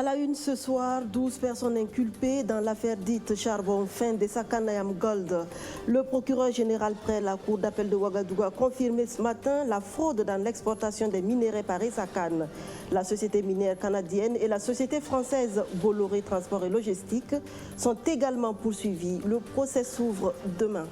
la une ce soir, 12 personnes inculpées dans l'affaire dite charbon fin d'Essakan Ayam Gold. Le procureur général près la cour d'appel de Ouagadougou a confirmé ce matin la fraude dans l'exportation des minéraux par Essakan. La société minière canadienne et la société française Bolloré Transport et Logistique sont également poursuivis. Le procès s'ouvre demain.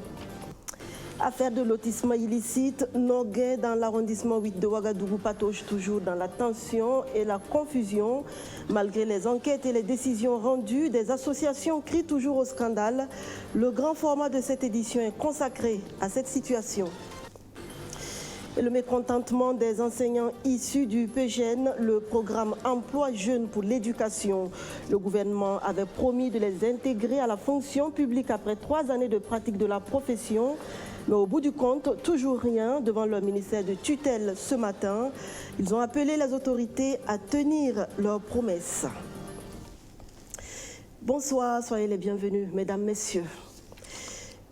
Affaire de lotissement illicite, Noguet dans l'arrondissement 8 de Ouagadougou patauge toujours dans la tension et la confusion. Malgré les enquêtes et les décisions rendues, des associations crient toujours au scandale. Le grand format de cette édition est consacré à cette situation. Et le mécontentement des enseignants issus du PGN, le programme Emploi Jeunes pour l'éducation. Le gouvernement avait promis de les intégrer à la fonction publique après 3 années de pratique de la profession. Mais au bout du compte, toujours rien devant leur ministère de tutelle ce matin. Ils ont appelé les autorités à tenir leurs promesses. Bonsoir, soyez les bienvenus, mesdames, messieurs.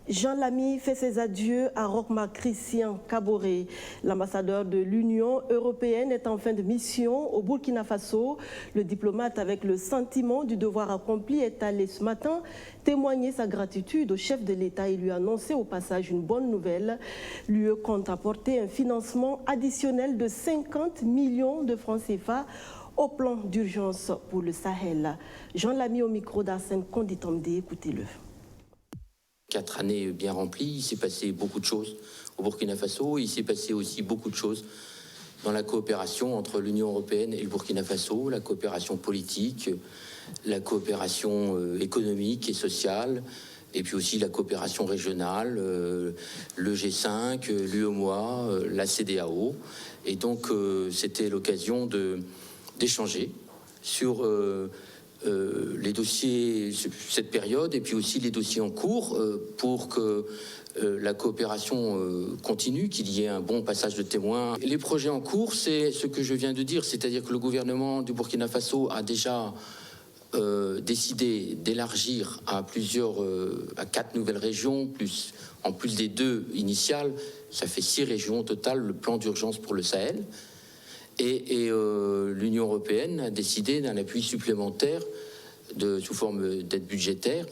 Jean Lamy fait ses adieux à Roch-Marc Christian Kaboré. L'ambassadeur de l'Union européenne est en fin de mission au Burkina Faso. Le diplomate, avec le sentiment du devoir accompli, est allé ce matin témoigner sa gratitude au chef de l'État et lui annoncer au passage une bonne nouvelle. L'UE compte apporter un financement additionnel de 50 millions de francs CFA au plan d'urgence pour le Sahel. Jean Lamy au micro d'Arsène Konditomde, écoutez-le. 4 années bien remplies, il s'est passé beaucoup de choses au Burkina Faso, il s'est passé aussi beaucoup de choses dans la coopération entre l'Union européenne et le Burkina Faso, la coopération politique, la coopération économique et sociale, et puis aussi la coopération régionale, le G5, l'UEMOA, la CEDEAO. Et donc c'était l'occasion d'échanger sur les dossiers, cette période, et puis aussi les dossiers en cours pour que la coopération continue, qu'il y ait un bon passage de témoins. Les projets en cours, c'est ce que je viens de dire, c'est-à-dire que le gouvernement du Burkina Faso a déjà décidé d'élargir à 4 nouvelles régions, en plus des 2 initiales, ça fait 6 régions au total, le plan d'urgence pour le Sahel. Et l'Union européenne a décidé d'un appui supplémentaire sous forme d'aide budgétaire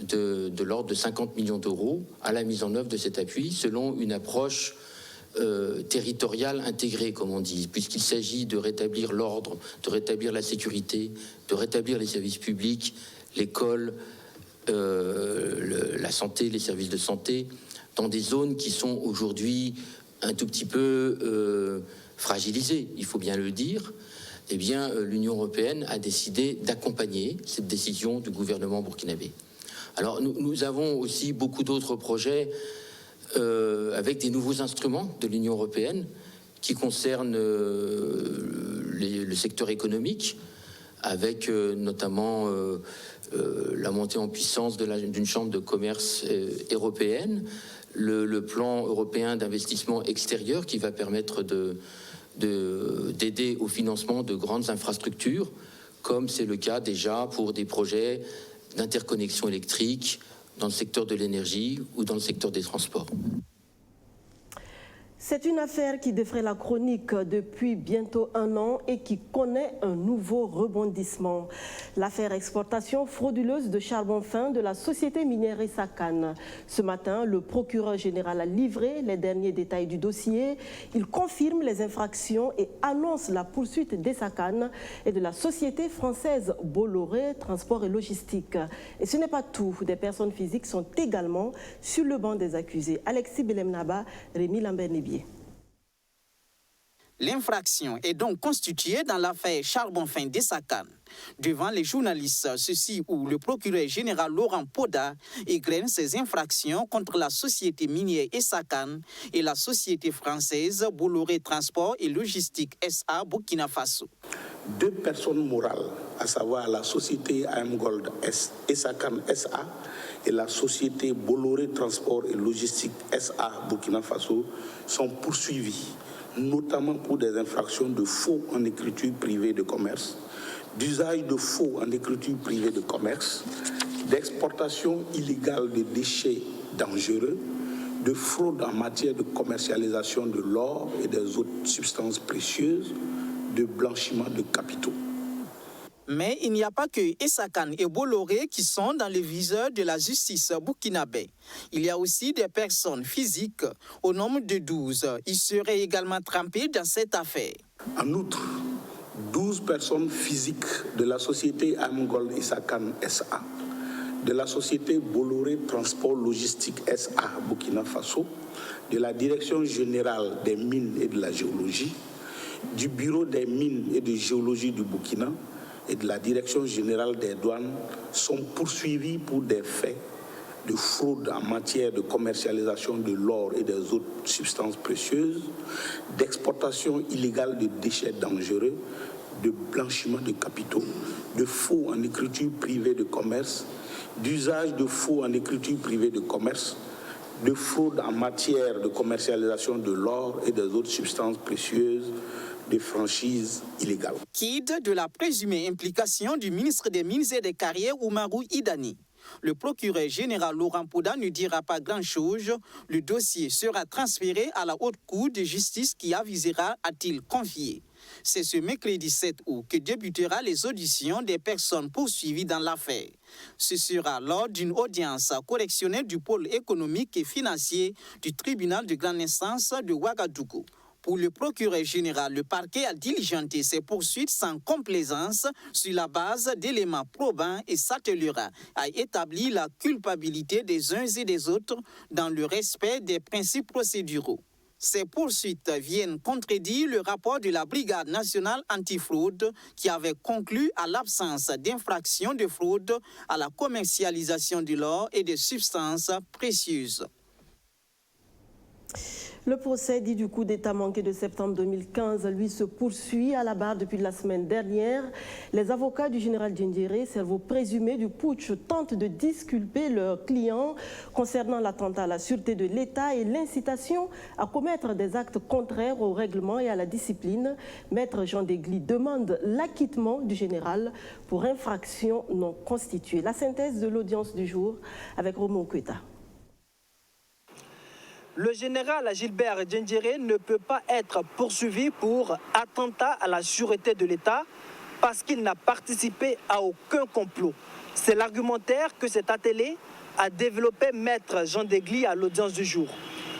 de l'ordre de 50 millions d'euros à la mise en œuvre de cet appui selon une approche territoriale intégrée, comme on dit, puisqu'il s'agit de rétablir l'ordre, de rétablir la sécurité, de rétablir les services publics, l'école, la santé, les services de santé, dans des zones qui sont aujourd'hui un tout petit peu fragilisée, il faut bien le dire. Eh bien, l'Union européenne a décidé d'accompagner cette décision du gouvernement burkinabé. Alors, nous avons aussi beaucoup d'autres projets avec des nouveaux instruments de l'Union européenne qui concernent le secteur économique, avec notamment la montée en puissance d'une chambre de commerce européenne, le plan européen d'investissement extérieur qui va permettre d'aider au financement de grandes infrastructures, comme c'est le cas déjà pour des projets d'interconnexion électrique dans le secteur de l'énergie ou dans le secteur des transports. C'est une affaire qui défraie la chronique depuis bientôt 1 an et qui connaît un nouveau rebondissement. L'affaire exportation frauduleuse de charbon fin de la société minière Essakan. Ce matin, le procureur général a livré les derniers détails du dossier. Il confirme les infractions et annonce la poursuite d'Essakan et de la société française Bolloré Transport et Logistique. Et ce n'est pas tout. Des personnes physiques sont également sur le banc des accusés. Alexis Belemnaba, Rémi Lambert-Nébier. L'infraction est donc constituée dans l'affaire charbon fin d'Essakan. Devant les journalistes, ceci où le procureur général Laurent Poda égrène ses infractions contre la société minière Essakan et la société française Bolloré Transport et Logistique SA Burkina Faso. 2 personnes morales, à savoir la société AM Gold Essakan SA et la société Bolloré Transport et Logistique SA Burkina Faso, sont poursuivies, notamment pour des infractions de faux en écriture privée de commerce, d'usage de faux en écriture privée de commerce, d'exportation illégale de déchets dangereux, de fraude en matière de commercialisation de l'or et des autres substances précieuses, de blanchiment de capitaux. Mais il n'y a pas que Essakane et Bolloré qui sont dans le viseur de la justice burkinabé. Il y a aussi des personnes physiques au nombre de 12. Ils seraient également trempés dans cette affaire. En outre, 12 personnes physiques de la société AM Gold Essakane SA, de la société Bolloré Transport Logistique SA Burkina Faso, de la Direction générale des mines et de la géologie, du Bureau des mines et de géologie du Burkina et de la Direction générale des douanes sont poursuivis pour des faits de fraude en matière de commercialisation de l'or et des autres substances précieuses, d'exportation illégale de déchets dangereux, de blanchiment de capitaux, de faux en écriture privée de commerce, d'usage de faux en écriture privée de commerce, de fraude en matière de commercialisation de l'or et des autres substances précieuses, de franchises illégales. Quitte de la présumée implication du ministre des Mines et des Carrières, Oumarou Idani. Le procureur général Laurent Poda ne dira pas grand-chose. Le dossier sera transféré à la Haute Cour de justice qui avisera, a-t-il confié. C'est ce mercredi 7 août que débutera les auditions des personnes poursuivies dans l'affaire. Ce sera lors d'une audience correctionnelle du pôle économique et financier du tribunal de grande instance de Ouagadougou. Pour le procureur général, le parquet a diligenté ses poursuites sans complaisance sur la base d'éléments probants et s'attelera à établir la culpabilité des uns et des autres dans le respect des principes procéduraux. Ces poursuites viennent contredire le rapport de la Brigade nationale antifraude qui avait conclu à l'absence d'infraction de fraude à la commercialisation de l'or et des substances précieuses. Le procès dit du coup d'État manqué de septembre 2015, lui, se poursuit à la barre depuis la semaine dernière. Les avocats du général Diendéré, cerveau présumé du putsch, tentent de disculper leurs clients concernant l'attentat à la sûreté de l'État et l'incitation à commettre des actes contraires au règlement et à la discipline. Maître Jean Degli demande l'acquittement du général pour infraction non constituée. La synthèse de l'audience du jour avec Romain Kweta. Le général Gilbert Diendéré ne peut pas être poursuivi pour attentat à la sûreté de l'État parce qu'il n'a participé à aucun complot. C'est l'argumentaire que s'est attelé à développer Maître Jean Degli à l'audience du jour.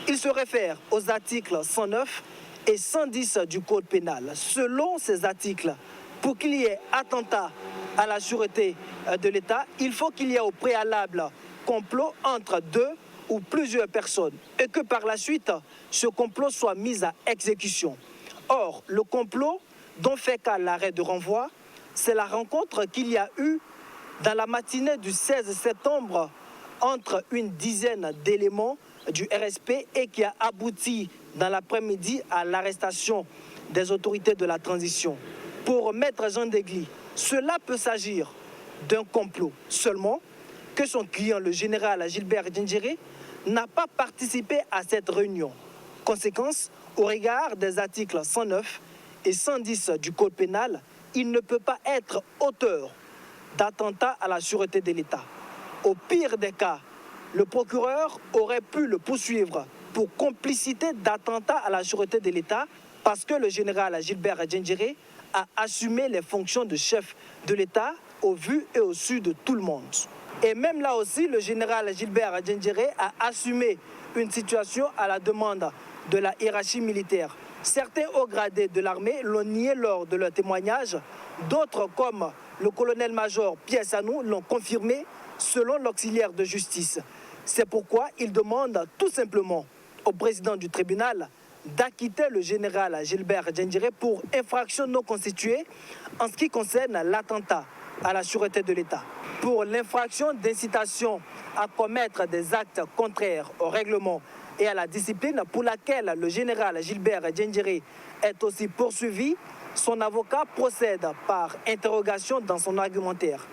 Il se réfère aux articles 109 et 110 du Code pénal. Selon ces articles, pour qu'il y ait attentat à la sûreté de l'État, il faut qu'il y ait au préalable complot entre deux ou plusieurs personnes et que par la suite, ce complot soit mis à exécution. Or, le complot dont fait cas l'arrêt de renvoi, c'est la rencontre qu'il y a eu dans la matinée du 16 septembre entre une dizaine d'éléments du RSP et qui a abouti dans l'après-midi à l'arrestation des autorités de la transition. Pour Maître Jean Degli, cela peut s'agir d'un complot seulement que son client, le général Gilbert Diendéré, n'a pas participé à cette réunion. Conséquence, au regard des articles 109 et 110 du Code pénal, il ne peut pas être auteur d'attentat à la sûreté de l'État. Au pire des cas, le procureur aurait pu le poursuivre pour complicité d'attentat à la sûreté de l'État parce que le général Gilbert Diendéré a assumé les fonctions de chef de l'État au vu et au su de tout le monde. Et même là aussi, le général Gilbert Diendéré a assumé une situation à la demande de la hiérarchie militaire. Certains hauts gradés de l'armée l'ont nié lors de leur témoignage. D'autres, comme le colonel-major Pierre Sanou, l'ont confirmé selon l'auxiliaire de justice. C'est pourquoi il demande tout simplement au président du tribunal d'acquitter le général Gilbert Diendéré pour infraction non constituée en ce qui concerne l'attentat à la sûreté de l'État. Pour l'infraction d'incitation à commettre des actes contraires au règlement et à la discipline pour laquelle le général Gilbert Diendéré est aussi poursuivi, son avocat procède par interrogation dans son argumentaire.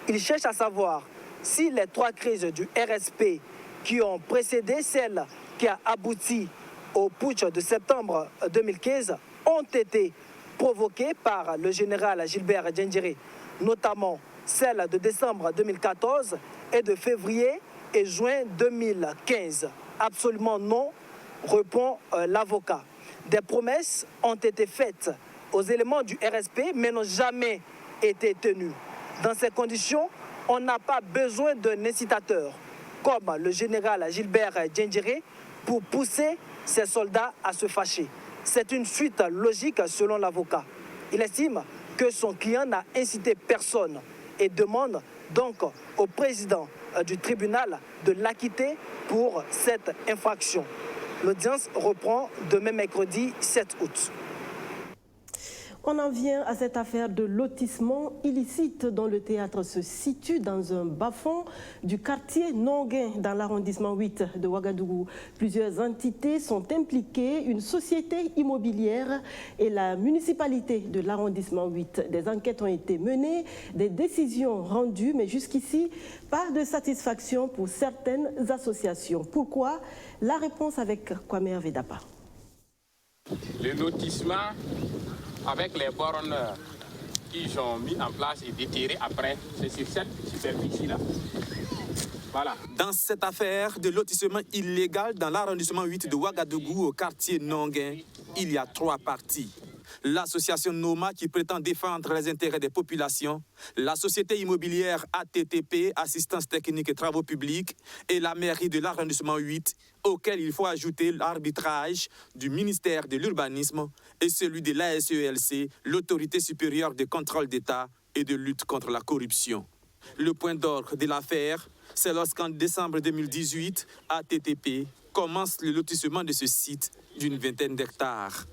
Il cherche à savoir si les trois crises du RSP qui ont précédé celle qui a abouti au putsch de septembre 2015 ont été provoquées par le général Gilbert Diendéré, notamment celle de décembre 2014 et de février et juin 2015. Absolument non, répond l'avocat. Des promesses ont été faites aux éléments du RSP, mais n'ont jamais été tenus. Dans ces conditions, on n'a pas besoin d'un incitateur, comme le général Gilbert Djendjéré, pour pousser ses soldats à se fâcher. C'est une suite logique selon l'avocat. Il estime que son client n'a incité personne et demande donc au président du tribunal de l'acquitter pour cette infraction. L'audience reprend demain mercredi 7 août. On en vient à cette affaire de lotissement illicite dont le théâtre se situe dans un bas-fond du quartier Nonguin dans l'arrondissement 8 de Ouagadougou. Plusieurs entités sont impliquées, une société immobilière et la municipalité de l'arrondissement 8. Des enquêtes ont été menées, des décisions rendues, mais jusqu'ici, pas de satisfaction pour certaines associations. Pourquoi? La réponse avec Kwame Vedapa. Le lotissement avec les bornes qu'ils ont mis en place et déterrées après, c'est sur cette superficie-là. Voilà. Dans cette affaire de lotissement illégal dans l'arrondissement 8 de Ouagadougou au quartier Nonguin, il y a 3 parties. L'association NOMA qui prétend défendre les intérêts des populations, la société immobilière ATTP, Assistance technique et travaux publics, et la mairie de l'arrondissement 8, auquel il faut ajouter l'arbitrage du ministère de l'Urbanisme et celui de l'ASELC, l'autorité supérieure de contrôle d'État et de lutte contre la corruption. Le point d'orgue de l'affaire, c'est lorsqu'en décembre 2018, ATTP commence le lotissement de ce site d'une vingtaine d'hectares.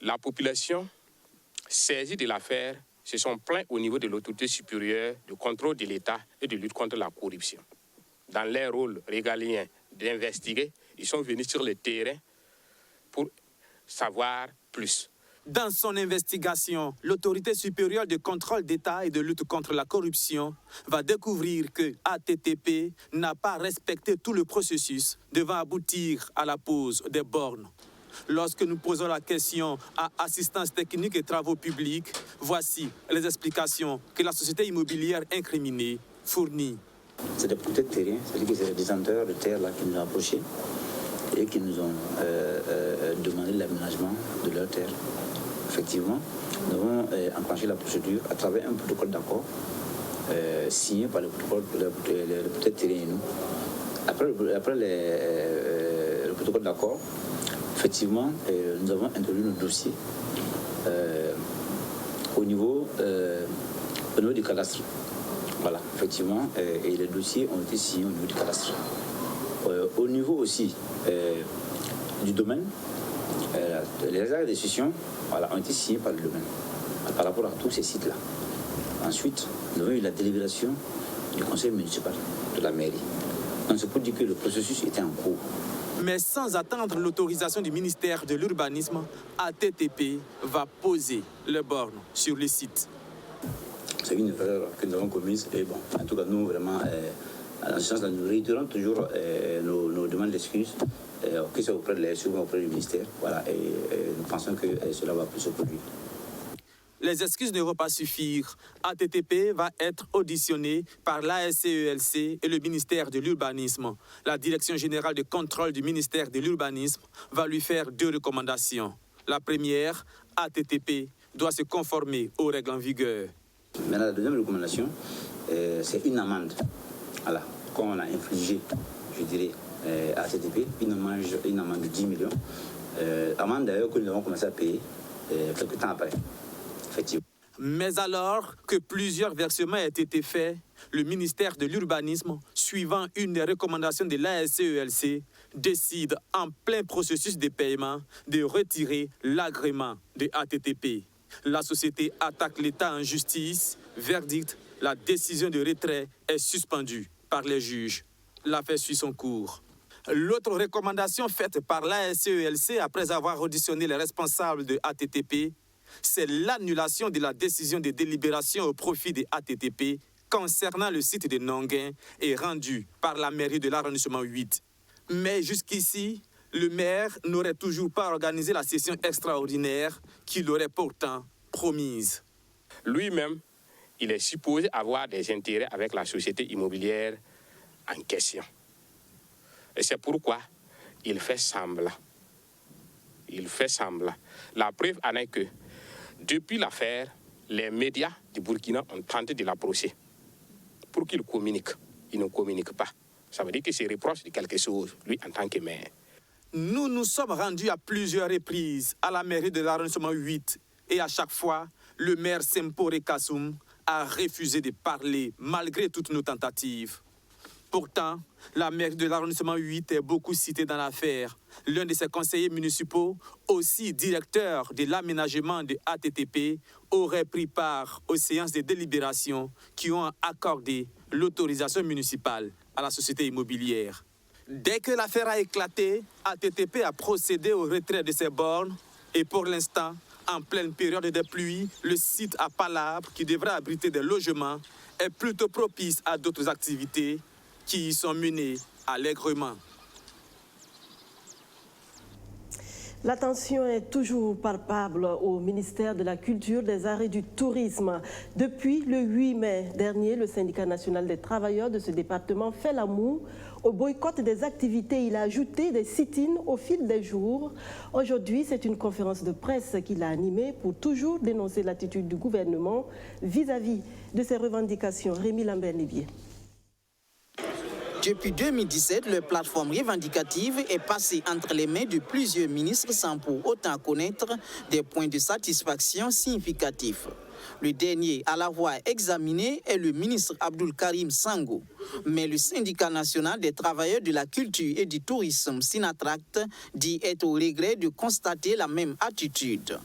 La population, saisie de l'affaire, se sont plaints au niveau de l'autorité supérieure de contrôle de l'État et de lutte contre la corruption. Dans leur rôle régalien d'investiguer, ils sont venus sur le terrain pour savoir plus. Dans son investigation, l'autorité supérieure de contrôle d'État et de lutte contre la corruption va découvrir que ATTP n'a pas respecté tout le processus devant aboutir à la pose des bornes. Lorsque nous posons la question à Assistance technique et travaux publics, voici les explications que la société immobilière incriminée fournit. C'est des propriétaires de terrain, c'est-à-dire que c'est des détenteurs de terre là, qui nous ont approchés et qui nous ont demandé l'aménagement de leur terre. Effectivement, nous avons enclenché la procédure à travers un protocole d'accord signé par le propriétaire de terrain et nous. Après le protocole d'accord, effectivement, nous avons introduit nos dossiers au niveau du cadastre. Voilà, effectivement, et les dossiers ont été signés au niveau du cadastre. Au niveau aussi du domaine, les actes de décision ont été signés par le domaine par rapport à tous ces sites-là. Ensuite, nous avons eu la délibération du conseil municipal de la mairie. Donc c'est pour dire que le processus était en cours. Mais sans attendre l'autorisation du ministère de l'Urbanisme, ATTP va poser les bornes sur le site. C'est une erreur que nous avons commise et bon, en tout cas nous vraiment, en ce sens, nous réitérons toujours nos demandes d'excuses, que ce soit auprès de la SU ou auprès du ministère, voilà, et nous pensons que cela va plus se produire. Les excuses ne vont pas suffire. ATTP va être auditionné par l'ASELC et le ministère de l'Urbanisme. La Direction générale de contrôle du ministère de l'Urbanisme va lui faire 2 recommandations. La première, ATTP doit se conformer aux règles en vigueur. Maintenant, la deuxième recommandation, c'est une amende. Voilà, qu'on a infligée, je dirais, à ATTP, une amende de 10 millions. Amende d'ailleurs que nous avons commencé à payer quelques temps après. Mais alors que plusieurs versements aient été faits, le ministère de l'Urbanisme, suivant une des recommandations de l'ASELC, décide en plein processus de paiement de retirer l'agrément de ATTP. La société attaque l'État en justice. Verdict, la décision de retrait est suspendue par les juges. L'affaire suit son cours. L'autre recommandation faite par l'ASELC après avoir auditionné les responsables de ATTP, c'est l'annulation de la décision de délibération au profit de ATTP concernant le site de Nonguin et rendue par la mairie de l'arrondissement 8. Mais jusqu'ici, le maire n'aurait toujours pas organisé la session extraordinaire qu'il aurait pourtant promise. Lui-même, il est supposé avoir des intérêts avec la société immobilière en question. Et c'est pourquoi il fait semblant. Il fait semblant. La preuve en est que, depuis l'affaire, les médias du Burkina ont tenté de l'approcher pour qu'il communique. Il ne communique pas. Ça veut dire qu'il se reproche de quelque chose, lui, en tant que maire. Nous nous sommes rendus à plusieurs reprises à la mairie de l'arrondissement 8 et à chaque fois, le maire Sempore Kassoum a refusé de parler malgré toutes nos tentatives. Pourtant, la mairie de l'arrondissement 8 est beaucoup citée dans l'affaire. L'un de ses conseillers municipaux, aussi directeur de l'aménagement de ATTP, aurait pris part aux séances de délibération qui ont accordé l'autorisation municipale à la société immobilière. Dès que l'affaire a éclaté, ATTP a procédé au retrait de ses bornes et pour l'instant, en pleine période de pluie, le site à Palabre, qui devrait abriter des logements, est plutôt propice à d'autres activités qui y sont menées allègrement. La tension est toujours palpable au ministère de la Culture, des Arts et du Tourisme. Depuis le 8 mai dernier, le syndicat national des travailleurs de ce département fait la moue au boycott des activités. Il a ajouté des sit-ins au fil des jours. Aujourd'hui, c'est une conférence de presse qu'il a animée pour toujours dénoncer l'attitude du gouvernement vis-à-vis de ses revendications. Rémi Lambert-Livier. Depuis 2017, la plateforme revendicative est passée entre les mains de plusieurs ministres sans pour autant connaître des points de satisfaction significatifs. Le dernier à l'avoir examiné est le ministre Abdoul Karim Sango. Mais le syndicat national des travailleurs de la culture et du tourisme, Sinatract, dit être au regret de constater la même attitude.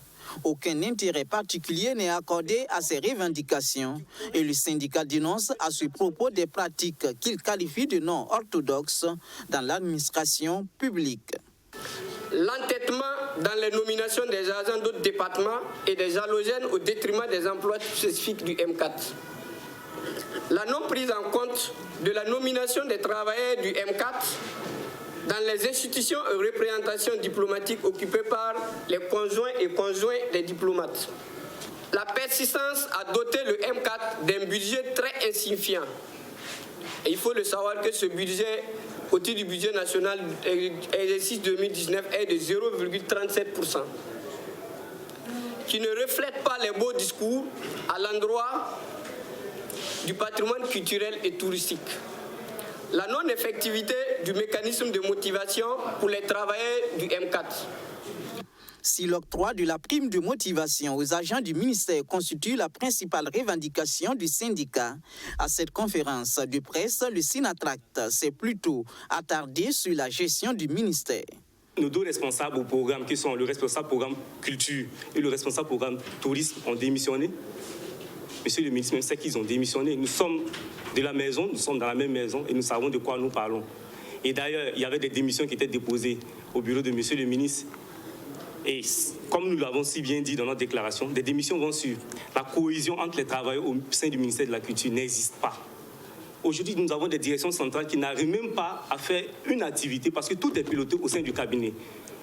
Aucun intérêt particulier n'est accordé à ces revendications et le syndicat dénonce à ce propos des pratiques qu'il qualifie de non orthodoxes dans l'administration publique. L'entêtement dans les nominations des agents d'autres départements et des halogènes au détriment des emplois spécifiques du M4. La non prise en compte de la nomination des travailleurs du M4 dans les institutions et représentations diplomatiques occupées par les conjoints et conjoints des diplomates. La persistance a doté le M4 d'un budget très insignifiant. Et il faut le savoir que ce budget, au titre du budget national exercice 2019, est de 0,37%, qui ne reflète pas les beaux discours à l'endroit du patrimoine culturel et touristique. La non-effectivité du mécanisme de motivation pour les travailleurs du M4. Si l'octroi de la prime de motivation aux agents du ministère constitue la principale revendication du syndicat, à cette conférence de presse, le Sinatract s'est plutôt attardé sur la gestion du ministère. Nos deux responsables au programme, qui sont le responsable programme culture et le responsable programme tourisme, ont démissionné. Monsieur le ministre même sait qu'ils ont démissionné. Nous sommes de la maison, nous sommes dans la même maison et nous savons de quoi nous parlons. Et d'ailleurs, il y avait des démissions qui étaient déposées au bureau de monsieur le ministre. Et comme nous l'avons si bien dit dans notre déclaration, des démissions vont suivre. La cohésion entre les travailleurs au sein du ministère de la Culture n'existe pas. Aujourd'hui, nous avons des directions centrales qui n'arrivent même pas à faire une activité parce que tout est piloté au sein du cabinet.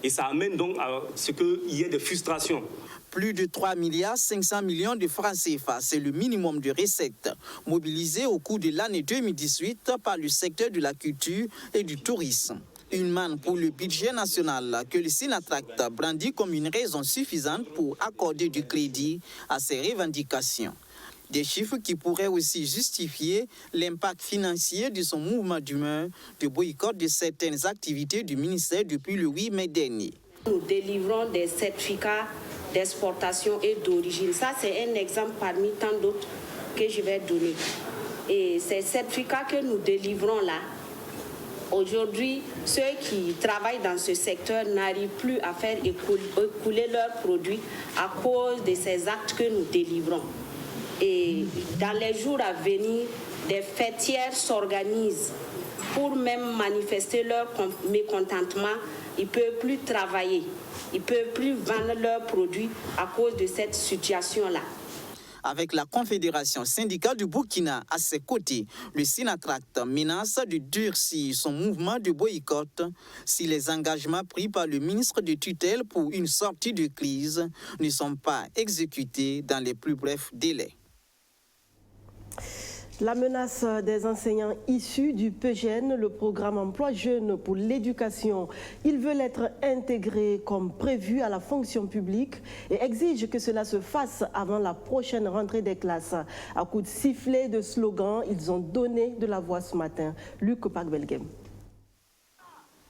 Et ça amène donc à ce qu'il y ait des frustrations. Plus de 3,5 milliards de francs CFA, c'est le minimum de recettes mobilisées au cours de l'année 2018 par le secteur de la culture et du tourisme. Une manne pour le budget national que le Sinatract brandit comme une raison suffisante pour accorder du crédit à ces revendications. Des chiffres qui pourraient aussi justifier l'impact financier de son mouvement d'humeur de boycott de certaines activités du ministère depuis le 8 mai dernier. Nous délivrons des certificats d'exportation et d'origine. Ça, c'est un exemple parmi tant d'autres que je vais donner. Et ces certificats que nous délivrons là, aujourd'hui, ceux qui travaillent dans ce secteur n'arrivent plus à faire écouler leurs produits à cause de ces actes que nous délivrons. Et dans les jours à venir, des fêtières s'organisent pour même manifester leur mécontentement. Ils ne peuvent plus travailler, ils ne peuvent plus vendre leurs produits à cause de cette situation-là. Avec la Confédération syndicale du Burkina à ses côtés, le Sinatract menace de durcir son mouvement de boycott si les engagements pris par le ministre de tutelle pour une sortie de crise ne sont pas exécutés dans les plus brefs délais. La menace des enseignants issus du PGN, le programme Emploi Jeunes pour l'éducation. Ils veulent être intégrés comme prévu à la fonction publique et exigent que cela se fasse avant la prochaine rentrée des classes. À coups de sifflet et de slogans, ils ont donné de la voix ce matin. Luc Pakbelgem.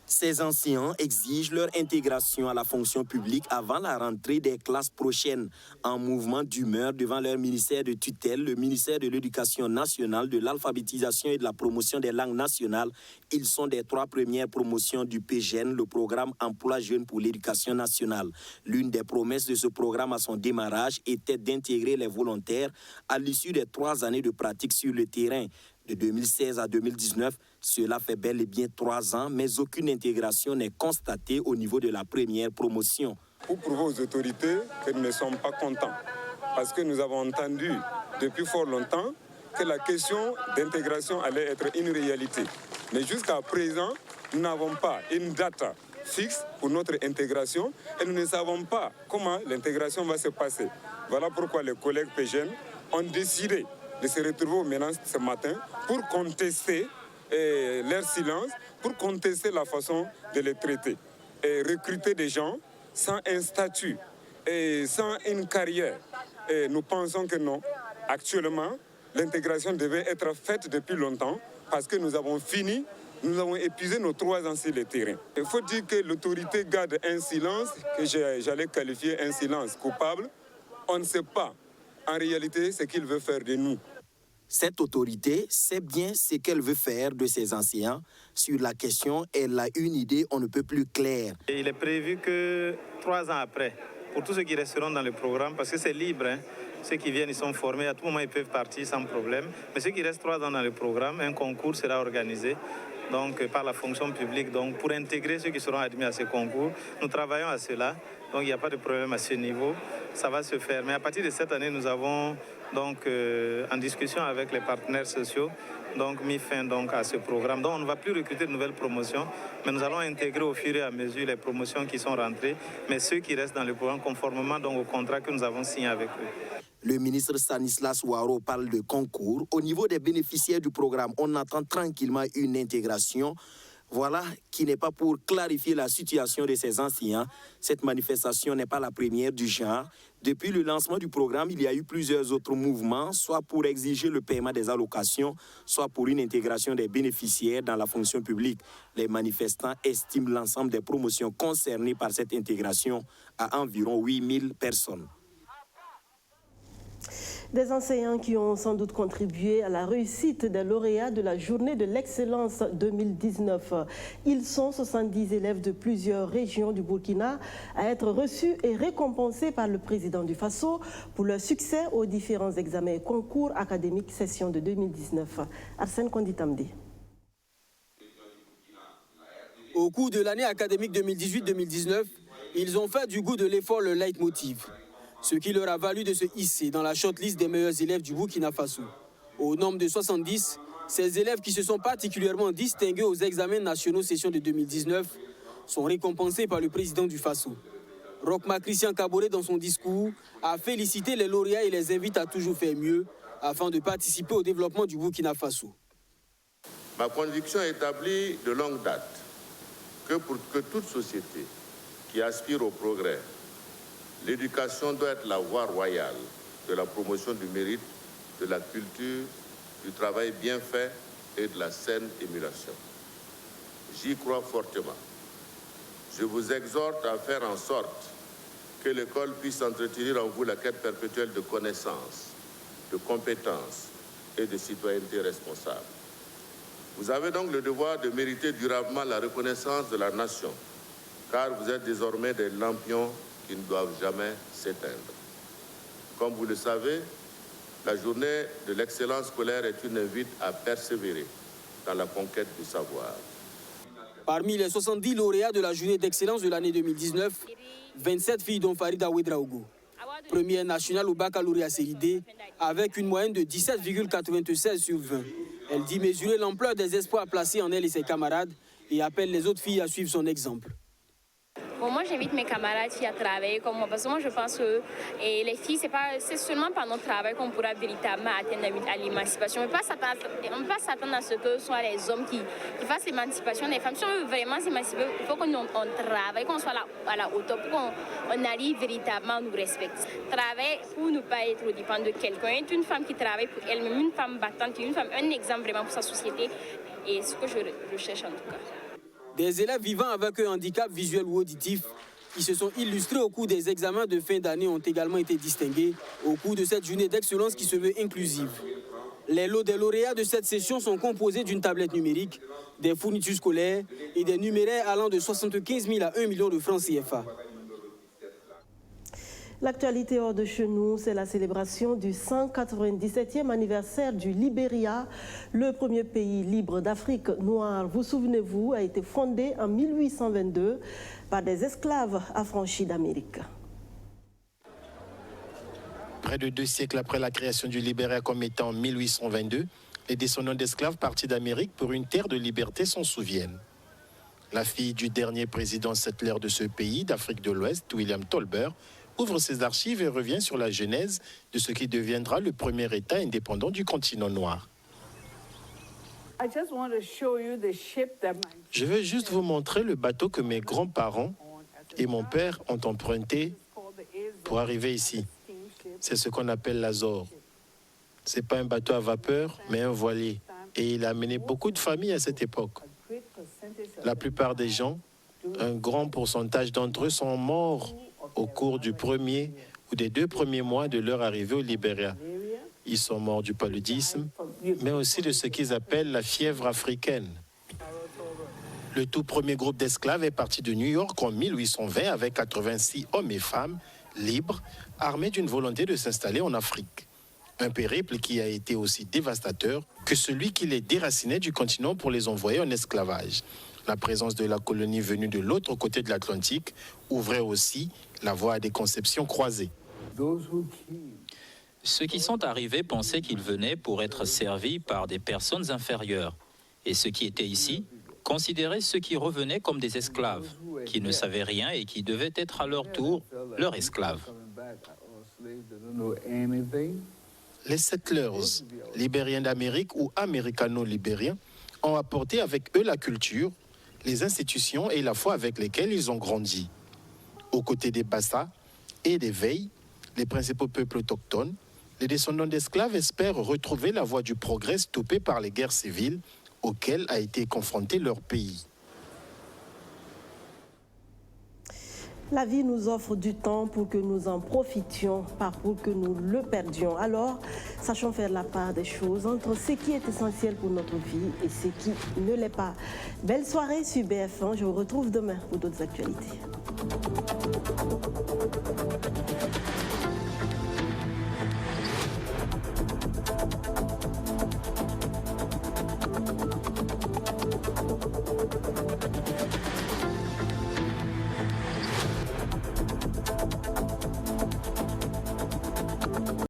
Ces enseignants exigent leur intégration à la fonction publique avant la rentrée des classes prochaines. En mouvement d'humeur devant leur ministère de tutelle, le ministère de l'Éducation nationale, de l'alphabétisation et de la promotion des langues nationales, ils sont des 3 premières promotions du PGN, le programme Emploi Jeunes pour l'éducation nationale. L'une des promesses de ce programme à son démarrage était d'intégrer les volontaires à l'issue des 3 années de pratique sur le terrain. De 2016 à 2019, cela fait bel et bien 3 ans, mais aucune intégration n'est constatée au niveau de la première promotion. Pour prouver aux autorités que nous ne sommes pas contents, parce que nous avons entendu depuis fort longtemps que la question d'intégration allait être une réalité. Mais jusqu'à présent, nous n'avons pas une date fixe pour notre intégration et nous ne savons pas comment l'intégration va se passer. Voilà pourquoi les collègues PGN ont décidé de se retrouver au MENAS ce matin pour contester leur silence, pour contester la façon de les traiter. Et recruter des gens sans un statut et sans une carrière. Et nous pensons que non. Actuellement, l'intégration devait être faite depuis longtemps parce que nous avons fini, nous avons épuisé nos 3 ans sur le terrain. Il faut dire que l'autorité garde un silence que j'allais qualifier un silence coupable. On ne sait pas en réalité ce qu'il veut faire de nous. Cette autorité sait bien ce qu'elle veut faire de ses enseignants. Sur la question, elle a une idée on ne peut plus claire. Et il est prévu que 3 ans après, pour tous ceux qui resteront dans le programme, parce que c'est libre, hein, ceux qui viennent, ils sont formés, à tout moment ils peuvent partir sans problème. Mais ceux qui restent 3 ans dans le programme, un concours sera organisé donc, par la fonction publique. Donc, pour intégrer ceux qui seront admis à ce concours, nous travaillons à cela. Donc il n'y a pas de problème à ce niveau, ça va se faire. Mais à partir de cette année, nous avons donc en discussion avec les partenaires sociaux, donc mis fin donc à ce programme. Donc on ne va plus recruter de nouvelles promotions, mais nous allons intégrer au fur et à mesure les promotions qui sont rentrées, mais ceux qui restent dans le programme conformément donc au contrat que nous avons signé avec eux. Le ministre Stanislas Ouaro parle de concours. Au niveau des bénéficiaires du programme, on attend tranquillement une intégration. Voilà qui n'est pas pour clarifier la situation de ces enseignants. Cette manifestation n'est pas la première du genre. Depuis le lancement du programme, il y a eu plusieurs autres mouvements, soit pour exiger le paiement des allocations, soit pour une intégration des bénéficiaires dans la fonction publique. Les manifestants estiment l'ensemble des promotions concernées par cette intégration à environ 8000 personnes. Des enseignants qui ont sans doute contribué à la réussite des lauréats de la Journée de l'Excellence 2019. Ils sont 70 élèves de plusieurs régions du Burkina à être reçus et récompensés par le président du Faso pour leur succès aux différents examens et concours académiques session de 2019. Arsène Konditamdi. Au cours de l'année académique 2018-2019, ils ont fait du goût de l'effort le leitmotiv, ce qui leur a valu de se hisser dans la shortlist des meilleurs élèves du Burkina Faso. Au nombre de 70, ces élèves qui se sont particulièrement distingués aux examens nationaux session de 2019 sont récompensés par le président du Faso. Rochma Christian Kaboré, dans son discours, a félicité les lauréats et les invite à toujours faire mieux afin de participer au développement du Burkina Faso. Ma conviction est établie de longue date que pour que toute société qui aspire au progrès, l'éducation doit être la voie royale de la promotion du mérite, de la culture, du travail bien fait et de la saine émulation. J'y crois fortement. Je vous exhorte à faire en sorte que l'école puisse entretenir en vous la quête perpétuelle de connaissances, de compétences et de citoyenneté responsable. Vous avez donc le devoir de mériter durablement la reconnaissance de la nation, car vous êtes désormais des lampions qui ne doivent jamais s'éteindre. Comme vous le savez, la journée de l'excellence scolaire est une invite à persévérer dans la conquête du savoir. Parmi les 70 lauréats de la journée d'excellence de l'année 2019, 27 filles dont Farida Ouedraogo, première nationale au baccalauréat série D, avec une moyenne de 17,96 sur 20. Elle dit mesurer l'ampleur des espoirs placés en elle et ses camarades et appelle les autres filles à suivre son exemple. Bon, moi, j'invite mes camarades filles à travailler comme moi, parce que moi, je pense que les filles, c'est seulement par notre travail qu'on pourra véritablement atteindre à l'émancipation. On ne peut pas s'attendre à ce que ce soit les hommes qui fassent l'émancipation des femmes. Si on veut vraiment s'émanciper, il faut qu'on travaille, qu'on soit à la hauteur, pour qu'on arrive véritablement à nous respecter. Travailler pour ne pas être dépendant de quelqu'un. Être une femme qui travaille pour elle-même, une femme battante, un exemple vraiment pour sa société, et ce que je recherche en tout cas. Des élèves vivant avec un handicap visuel ou auditif qui se sont illustrés au cours des examens de fin d'année ont également été distingués au cours de cette journée d'excellence qui se veut inclusive. Les lots des lauréats de cette session sont composés d'une tablette numérique, des fournitures scolaires et des numéraires allant de 75 000 à 1 million de francs CFA. L'actualité hors de chez nous, c'est la célébration du 197e anniversaire du Libéria, le premier pays libre d'Afrique noire. Vous souvenez-vous, a été fondé en 1822 par des esclaves affranchis d'Amérique. Près de 2 siècles après la création du Libéria comme État en 1822, les descendants d'esclaves partis d'Amérique pour une terre de liberté s'en souviennent. La fille du dernier président settler de ce pays, d'Afrique de l'Ouest, William Tolbert, ouvre ses archives et revient sur la genèse de ce qui deviendra le premier État indépendant du continent noir. Je veux juste vous montrer le bateau que mes grands-parents et mon père ont emprunté pour arriver ici. C'est ce qu'on appelle l'Azor. Ce n'est pas un bateau à vapeur, mais un voilier. Et il a amené beaucoup de familles à cette époque. La plupart des gens, un grand pourcentage d'entre eux sont morts au cours du premier ou des 2 premiers mois de leur arrivée au Libéria. Ils sont morts du paludisme, mais aussi de ce qu'ils appellent la fièvre africaine. Le tout premier groupe d'esclaves est parti de New York en 1820 avec 86 hommes et femmes libres, armés d'une volonté de s'installer en Afrique. Un périple qui a été aussi dévastateur que celui qui les déracinait du continent pour les envoyer en esclavage. La présence de la colonie venue de l'autre côté de l'Atlantique ouvrait aussi la voie à des conceptions croisées. Ceux qui sont arrivés pensaient qu'ils venaient pour être servis par des personnes inférieures. Et ceux qui étaient ici considéraient ceux qui revenaient comme des esclaves, qui ne savaient rien et qui devaient être à leur tour leurs esclaves. Les settlers, libériens d'Amérique ou américano-libériens, ont apporté avec eux la culture, les institutions et la foi avec lesquelles ils ont grandi. Aux côtés des Bassa et des Veï, les principaux peuples autochtones, les descendants d'esclaves espèrent retrouver la voie du progrès stoppée par les guerres civiles auxquelles a été confronté leur pays. La vie nous offre du temps pour que nous en profitions, pas pour que nous le perdions. Alors, sachons faire la part des choses entre ce qui est essentiel pour notre vie et ce qui ne l'est pas. Belle soirée sur BF1, je vous retrouve demain pour d'autres actualités.